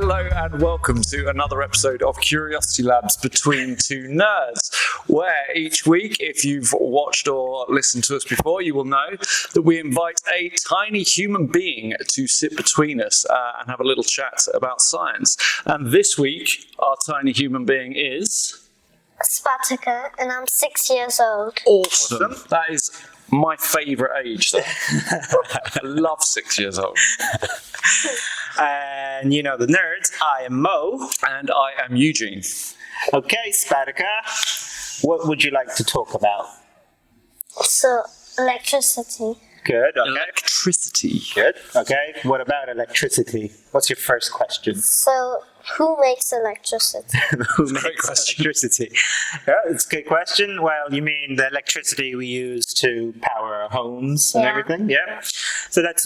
Hello and welcome to another episode of Curiosity Labs Between Two Nerds, where each week, if you've watched or listened to us before, you will know that we invite a tiny human being to sit between us and have a little chat about science. And this week, our tiny human being is... Spatika, and I'm 6 years old. Awesome. That is my favourite age, though. I love 6 years old. And you know the nerds, I am Mo. And I am Eugene. Okay, Spatika, what would you like to talk about? So, electricity. Good, okay. Electricity. Good, okay. What about electricity? What's your first question? So, who makes electricity? Who Great makes question. electricity? Yeah, it's a good question. Well, you mean the electricity we use to power our homes and Yeah. everything? Yeah. So that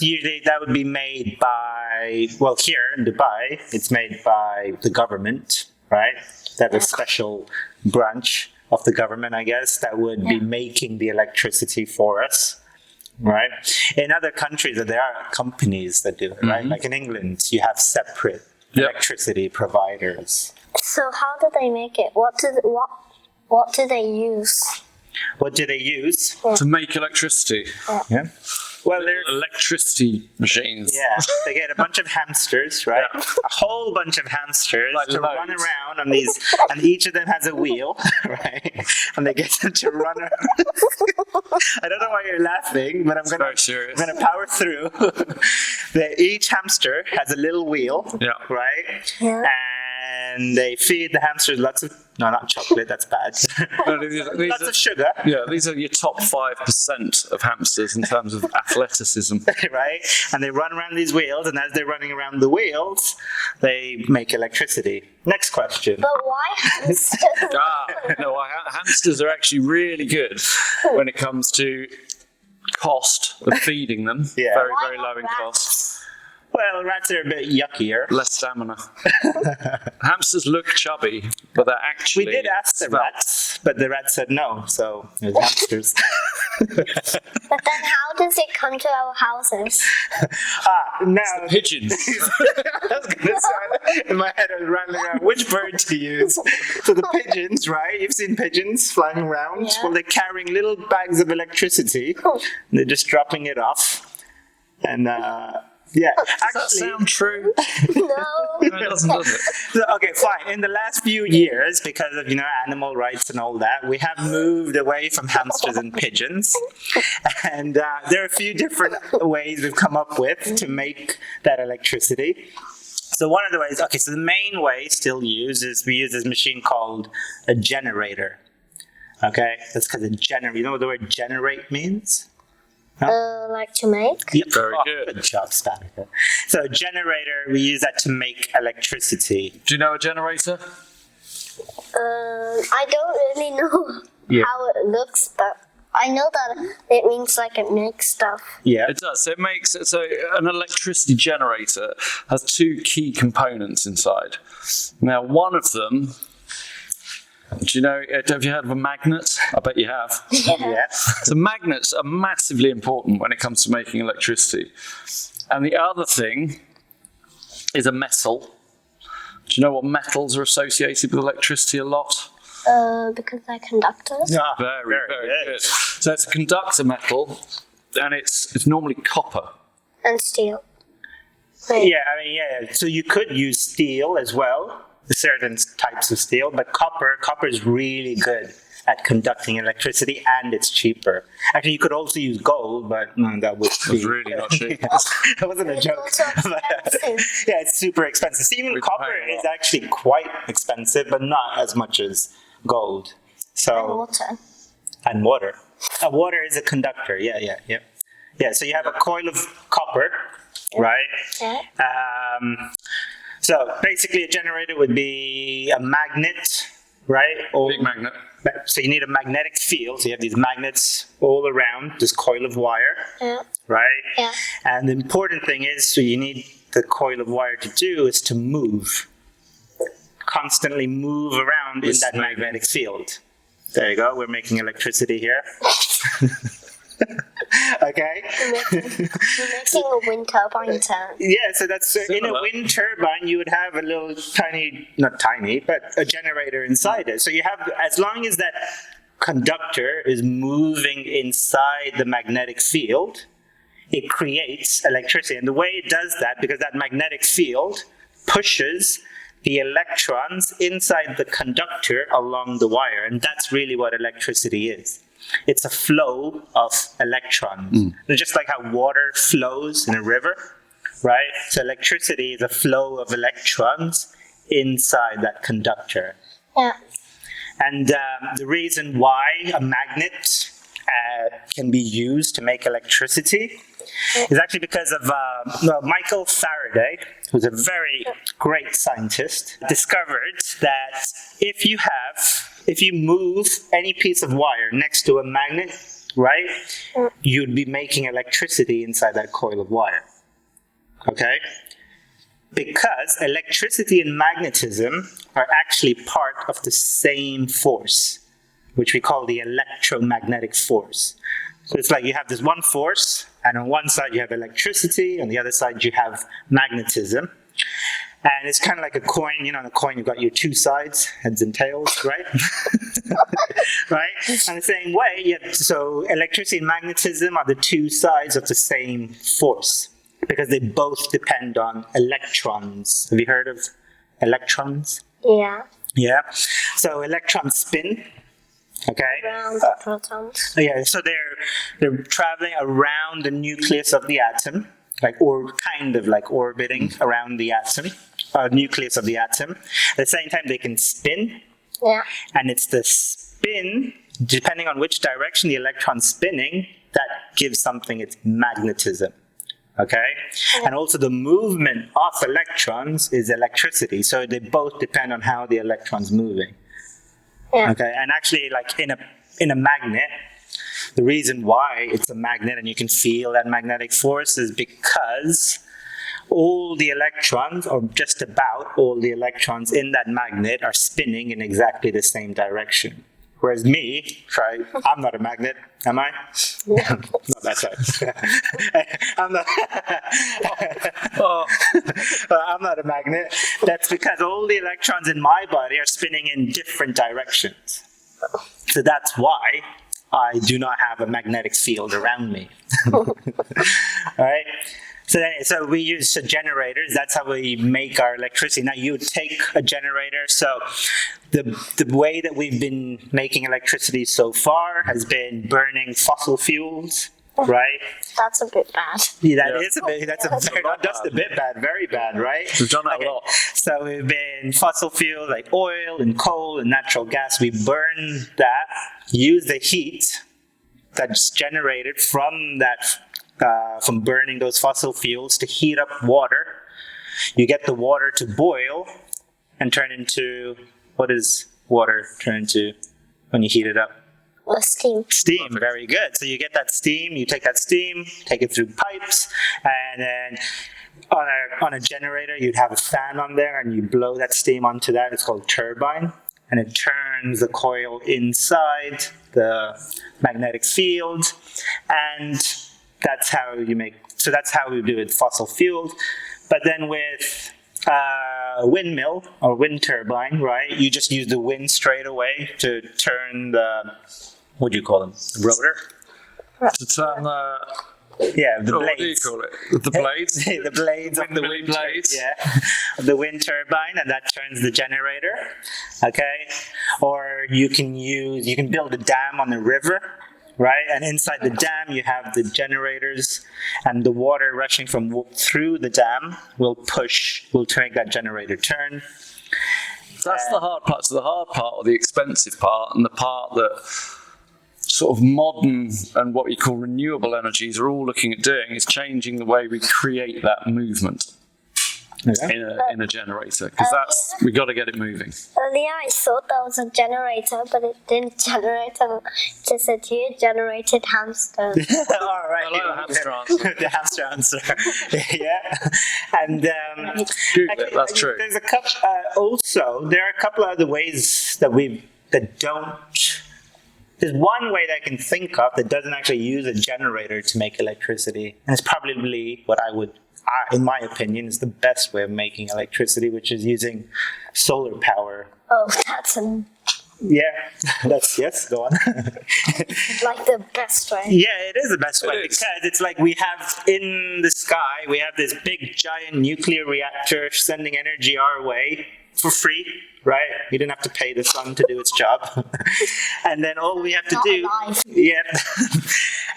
would be made by, well, here in Dubai, it's made by the government, right? That is a special branch of the government, I guess, that would be making the electricity for us. Right. In other countries, there are companies that do it, right? Like in England, you have separate electricity providers. So, how do they make it? What do they use? What do they use? To make electricity. Yeah. Well, they're Electricity machines. they get a bunch of hamsters, right? Yeah. A whole bunch of hamsters Like to run loads. around on these, and each of them has a wheel, right? And they get them to run around. I don't know why you're laughing, but I'm Very serious. gonna power through. Each hamster has a little wheel, Yeah. right? Yeah. And they feed the hamsters lots of, no, not chocolate, that's bad. No, these Lots are- of sugar, Yeah, these are your top 5% of hamsters in terms of athleticism. right? And they run around these wheels, and as they're running around the wheels, they make electricity. Next question. But why hamsters? Hamsters are actually really good when it comes to cost of feeding them. Yeah. Very, Why very not low in rats? cost. Well, rats are a bit yuckier. Less stamina. Hamsters look chubby, but they're actually... We did ask the svelte. rats, but the rats said no, so it was hamsters. But then, how does it come to our houses? Now, Pigeons. I was gonna say, in my head I was rattling around which bird to use. So the pigeons, right? You've seen pigeons flying around? Yeah. Well, they're carrying little bags of electricity. And they're just dropping it off. And, yeah. Does that sound true? No. No, it doesn't, does it? So, okay, fine. In the last few years, because of animal rights and all that, we have moved away from hamsters and pigeons, and there are a few different ways we've come up with to make that electricity. So one of the ways, so the main way still used is we use this machine called a generator. Okay, that's because you know what the word generate means? Like to make? Yep. Very good. Good job, Spatika. So a generator, we use that to make electricity. Do you know a generator? I don't really know Yeah. how it looks, but I know that it means like it makes stuff. Yeah. It does. So an electricity generator has two key components inside. Now, one of them, do you know, have you heard of a magnet? I bet you have. Yeah. So magnets are massively important when it comes to making electricity. And the other thing is a metal. Do you know what metals are associated with electricity a lot? Because they're conductors. Ah, Very good. So it's a conductor metal, and it's normally copper. And steel. Yeah, So you could use steel as well, certain types of steel, but copper is really good at conducting electricity, and it's cheaper. Actually, you could also use gold, but that would be... It's really not cheap. That wasn't a It's joke. also expensive. Yeah, it's super expensive. So even We copper pay a is lot. actually quite expensive, but not as much as gold. So And water. and water. Water is a conductor. Yeah. So you have a coil of copper, right? Yeah. So basically, a generator would be a magnet, right? Big magnet. So you need a magnetic field. So you have these magnets all around this coil of wire, Yeah. right? Yeah. And the important thing is, so you need the coil of wire to do is to move, constantly move around in that magnetic field. There you go. We're making electricity here. Okay. We're making a wind turbine turn. Yeah, so that's in a Similar. wind turbine, you would have a little tiny, not tiny, but a generator inside it. So you have, as long as that conductor is moving inside the magnetic field, it creates electricity. And the way it does that, because that magnetic field pushes the electrons inside the conductor along the wire. And that's really what electricity is. It's a flow of electrons. Just like how water flows in a river, right? So electricity is a flow of electrons inside that conductor. Yeah. And the reason why a magnet can be used to make electricity is actually because of Michael Faraday, who's a very great scientist, discovered that if you move any piece of wire next to a magnet, right, you'd be making electricity inside that coil of wire. Okay? Because electricity and magnetism are actually part of the same force, which we call the electromagnetic force. So it's like you have this one force, and on one side you have electricity, on the other side you have magnetism. And it's kind of like a coin. You know, on a coin you've got your two sides, heads and tails, right? Right? And the same way, so electricity and magnetism are the two sides of the same force, because they both depend on electrons. Have you heard of electrons? Yeah. Yeah. So electrons spin. Okay. Around the protons. Yeah. So they're traveling around the nucleus of the atom, or kind of like orbiting around the atom, nucleus of the atom. At the same time, they can spin. Yeah. And it's the spin, depending on which direction the electron's spinning, that gives something its magnetism. Okay? And also the movement of electrons is electricity. So they both depend on how the electron's moving. Yeah. Okay? And actually, like in a magnet, the reason why it's a magnet and you can feel that magnetic force is because all the electrons, or just about all the electrons in that magnet, are spinning in exactly the same direction. Whereas me, I'm not a magnet, am I? Not that side. I'm not. I'm not a magnet. That's because all the electrons in my body are spinning in different directions. So that's why I do not have a magnetic field around me. All right. So we use generators. That's how we make our electricity. Now you would take a generator. So the way that we've been making electricity so far has been burning fossil fuels, right? That's a bit bad. Yeah, that is a bit. That's not just a bit bad, very bad, right? We've done that a lot. So we've been fossil fuels like oil and coal and natural gas. We burn that, use the heat that's generated from that. From burning those fossil fuels to heat up water. You get the water to boil and turn into, what does water turn into when you heat it up? Steam. Steam, very good. So you get that steam, you take that steam, take it through pipes, and then on a generator you'd have a fan on there and you blow that steam onto that. It's called turbine. And it turns the coil inside the magnetic field, and that's how we do it with fossil fuels. But then with a windmill or wind turbine, right, you just use the wind straight away to turn the, what do you call them? Rotor? To turn the... Yeah, the blades. What do you call it? The blades? The blades of the Windmilly wind blades. Yeah, of the wind turbine, and that turns the generator. Okay, or you can build a dam on the river, right? And inside the dam you have the generators, and the water rushing through the dam will make that generator turn. That's the hard part. So the hard part, or the expensive part, and the part that sort of modern and what we call renewable energies are all looking at doing is changing the way we create that movement in a generator, because we got to get it moving. Earlier I thought that was a generator, but it didn't generate. Just said here, generated hamster. All right. I like the hamster answer. The hamster answer. Yeah. And Google it, that's true. There's a couple. Also, there are a couple other ways that there's one way that I can think of that doesn't actually use a generator to make electricity, and it's probably what in my opinion, is the best way of making electricity, which is using solar power. Oh, that's Yes, go on. like the best way. Yeah, it is the best way It is. because it's like we have in the sky, we have this big giant nuclear reactor sending energy our way for free, right? We didn't have to pay the sun to do its job. And then all we have to Not do, alive. yeah.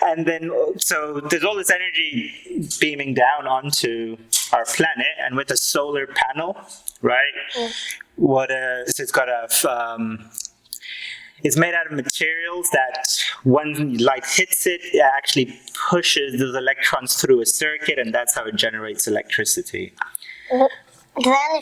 And then, so there's all this energy beaming down onto our planet, and with a solar panel, right? Yeah. So it's got it's made out of materials that when light hits it, it actually pushes those electrons through a circuit, and that's how it generates electricity. Then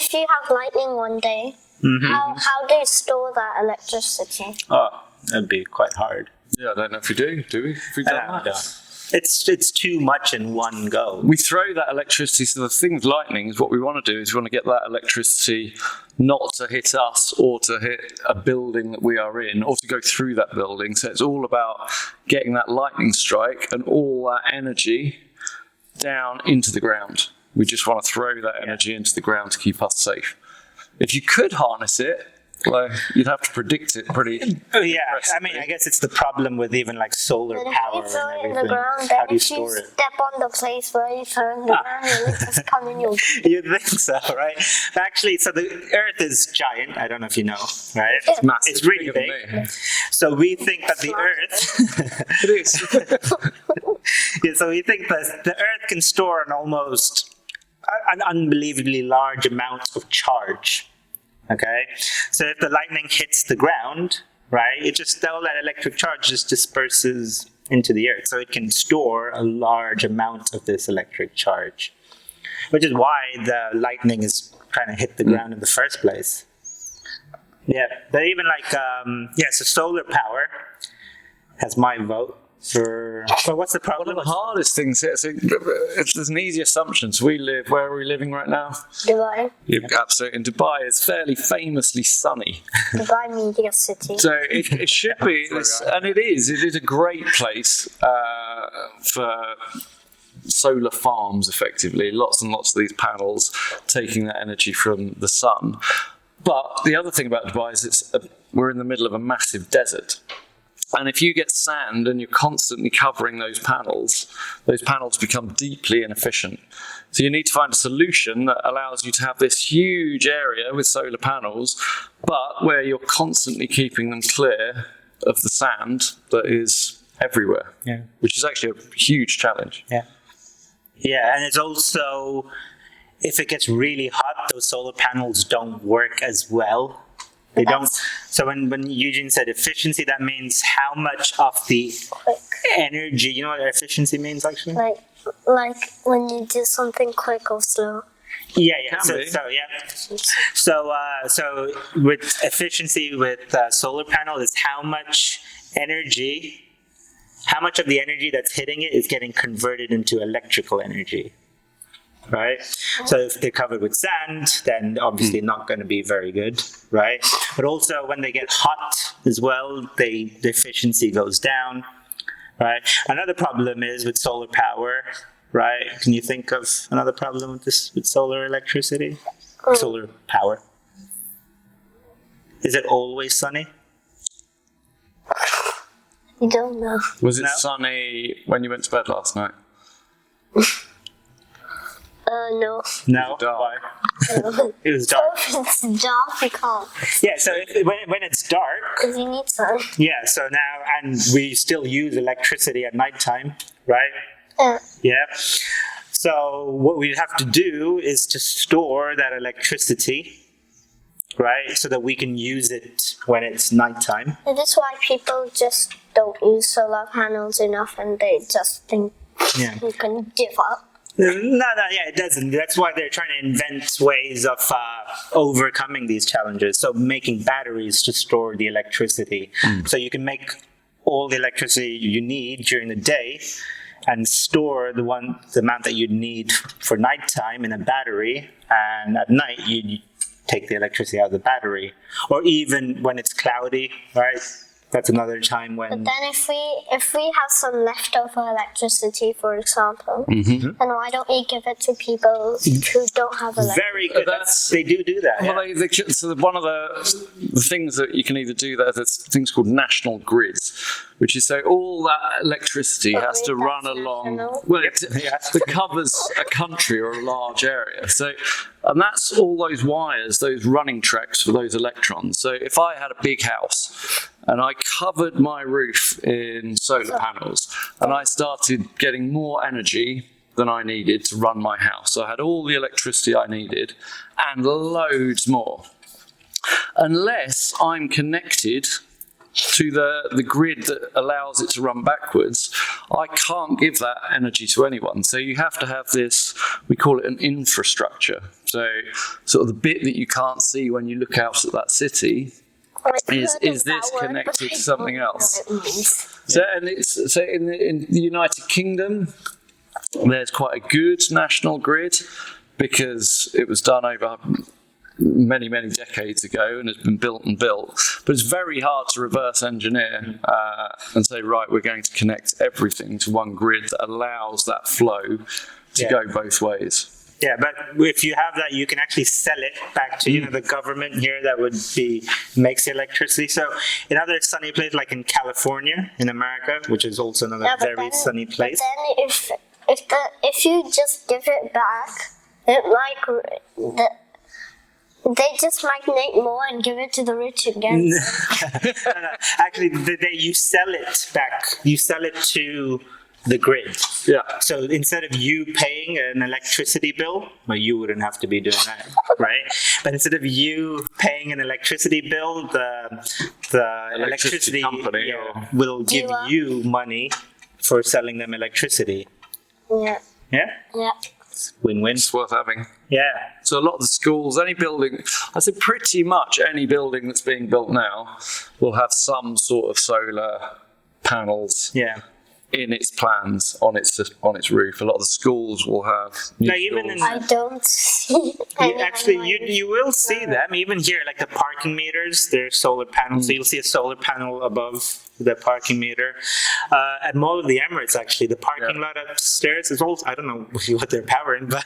if you have lightning one day, how do you store that electricity? Oh, that'd be quite hard. Yeah, I don't know if we do. Do we? Have we done that? It's too much in one go. We throw that electricity. So the thing with lightning is what we want to do is we want to get that electricity not to hit us or to hit a building that we are in or to go through that building. So it's all about getting that lightning strike and all that energy down into the ground. We just want to throw that energy into the ground to keep us safe. If you could harness it, well, you'd have to predict it pretty. Yeah, I mean, I guess it's the problem with even like solar But if power you throw and it in the everything. ground, How then do you if you store it? step on the place where you throw in the ground, it will just come in your... You'd think so, right? Actually, so the Earth is giant. I don't know if you know, right? It's massive. It's really Bigger big. than me. So we think that the Earth, It is. yeah, so we think that the Earth can store an unbelievably large amount of charge. Okay, so if the lightning hits the ground, right, all that electric charge just disperses into the Earth, so it can store a large amount of this electric charge, which is why the lightning is trying to hit the ground in the first place. Yeah, but even so solar power has my vote for. But what's the One problem? of the hardest things here, so there's an easy assumption. So where are we living right now? Dubai. Absolutely. In Dubai, it's fairly famously sunny. Dubai Media City. So it should be, and it is a great place for solar farms, effectively. Lots and lots of these panels taking that energy from the sun. But the other thing about Dubai is we're in the middle of a massive desert. And if you get sand and you're constantly covering those panels become deeply inefficient. So you need to find a solution that allows you to have this huge area with solar panels, but where you're constantly keeping them clear of the sand that is everywhere, which is actually a huge challenge. Yeah, and it's also, if it gets really hot, those solar panels don't work as well. They don't. So when Eugene said efficiency, that means how much of the energy, you know what efficiency means actually? Like when you do something quick or slow. Yeah. Can be. So with efficiency with solar panel is how much of the energy that's hitting it is getting converted into electrical energy. Right? So if they're covered with sand, then obviously not going to be very good, right? But also when they get hot as well, the efficiency goes down, right? Another problem is with solar power, right? Can you think of another problem with solar electricity? Solar power. Is it always sunny? You don't know. Was it No? sunny when you went to bed last night? No. No. dark? Why? It was dark. It's dark, you can't. Yeah, so when it's dark, Because you need sun. yeah, so now, and we still use electricity at nighttime, right? Yeah. So what we have to do is to store that electricity, right? So that we can use it when it's nighttime. And that's why people just don't use solar panels enough and they just think Yeah. you can give up. No, it doesn't. That's why they're trying to invent ways of overcoming these challenges. So making batteries to store the electricity. So you can make all the electricity you need during the day and store the amount that you need for nighttime in a battery, and at night you take the electricity out of the battery. Or even when it's cloudy, right? That's another time when. But then if we have some leftover electricity, for example, then why don't we give it to people who don't have electricity? Very good. They do that. Well, so one of the things that you can either do there's things called national grids, which is so all that electricity has to run along. national. Well, it covers a country or a large area. So, and that's all those wires, those running tracks for those electrons. So if I had a big house and I covered my roof in solar panels and I started getting more energy than I needed to run my house. So I had all the electricity I needed and loads more. Unless I'm connected to the grid that allows it to run backwards, I can't give that energy to anyone. So you have to have this, we call it an infrastructure. So sort of the bit that you can't see when you look out at that city is this connected to something else. So, and so in the United Kingdom, there's quite a good national grid because it was done over many, many decades ago and has been built and built. But it's very hard to reverse engineer and say, right, we're going to connect everything to one grid that allows that flow to go both ways. Yeah, but if you have that, you can actually sell it back to the government here. That would be makes the electricity. So in other sunny places, like in California, in America, which is also another very sunny place. But then if you just give it back, they just migrate more and give it to the rich again. No. Actually, you sell it back. You sell it to the grid. Yeah. So instead of you paying an electricity bill, well, you wouldn't have to be doing that, right? But instead of you paying an electricity bill, the electricity company will give you money for selling them electricity. Yeah. Yeah? Yeah. Win-win. It's worth having. Yeah. So a lot of the schools, any building, I say pretty much any building that's being built now will have some sort of solar panels in its plans on its roof. A lot of the schools will have. I don't see any. Actually, you will see them even here, like the parking meters. There's solar panels, so you'll see a solar panel above the parking meter. At Mall of the Emirates, actually, the parking lot upstairs is also, I don't know what they're powering, but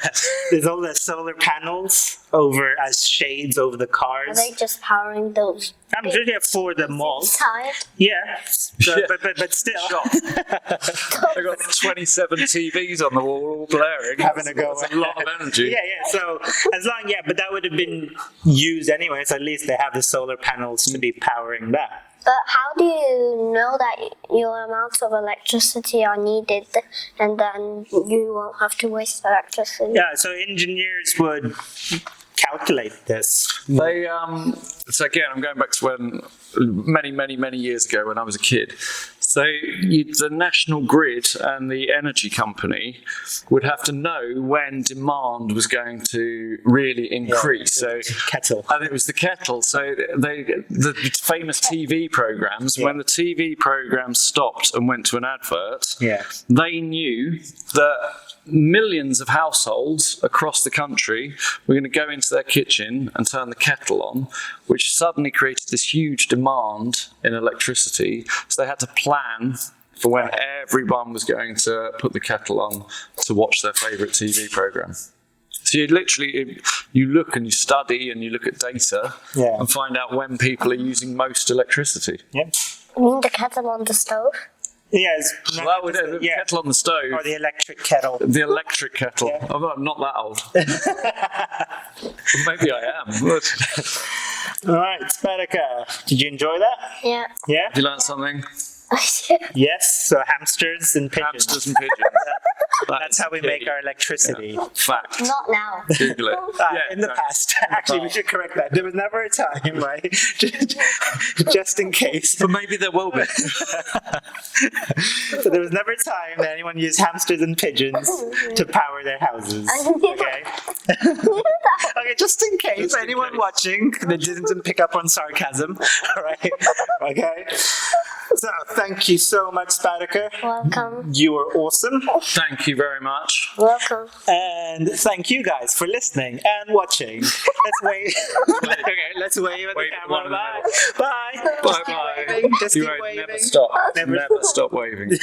there's all the solar panels over as shades over the cars. Are they just powering those? I'm sure they're for the mall. Inside? Yeah, but still. They've got 27 TVs on the wall, all blaring. Having a go. That's a lot of energy. Yeah. So but that would have been used anyway. So at least they have the solar panels to be powering that. But how do you know that your amounts of electricity are needed and then you won't have to waste electricity? Yeah, so engineers would calculate this. They so again, I'm going back to when many years ago when I was a kid. So the national grid and the energy company would have to know when demand was going to really increase. Yeah, kettle. And it was the kettle. So the famous TV programs, when the TV programs stopped and went to an advert, they knew that millions of households across the country were going to go into their kitchen and turn the kettle on, which suddenly created this huge demand in electricity. So they had to plan for when everyone was going to put the kettle on to watch their favourite TV programme. So you look and you study and you look at data and find out when people are using most electricity. Yeah. You mean the kettle on the stove? Yes. Well, the kettle on the stove. Or the electric kettle. The electric kettle. Yeah. I'm not that old. Maybe I am. All right, Spatika. Did you enjoy that? Yeah. Yeah? Did you learn something? Yes, so hamsters and pigeons. Hamsters and pigeons. That's how we make our electricity. Yeah. Fact. Not now. Google it. In the past. Actually, we should correct that. There was never a time, right? Just in case. But maybe there will be. So there was never a time that anyone used hamsters and pigeons to power their houses. Okay? Okay, just in case anyone watching that didn't pick up on sarcasm. All right? Okay? So, thank you so much, Spatika. Welcome. You were awesome. Thank Thank you very much. Welcome. And thank you guys for listening and watching. Let's wave. Okay, let's wave at the Wave at one camera. in the Bye. Bye. Bye bye. Just keep waving. Never stop. Never Never stop waving.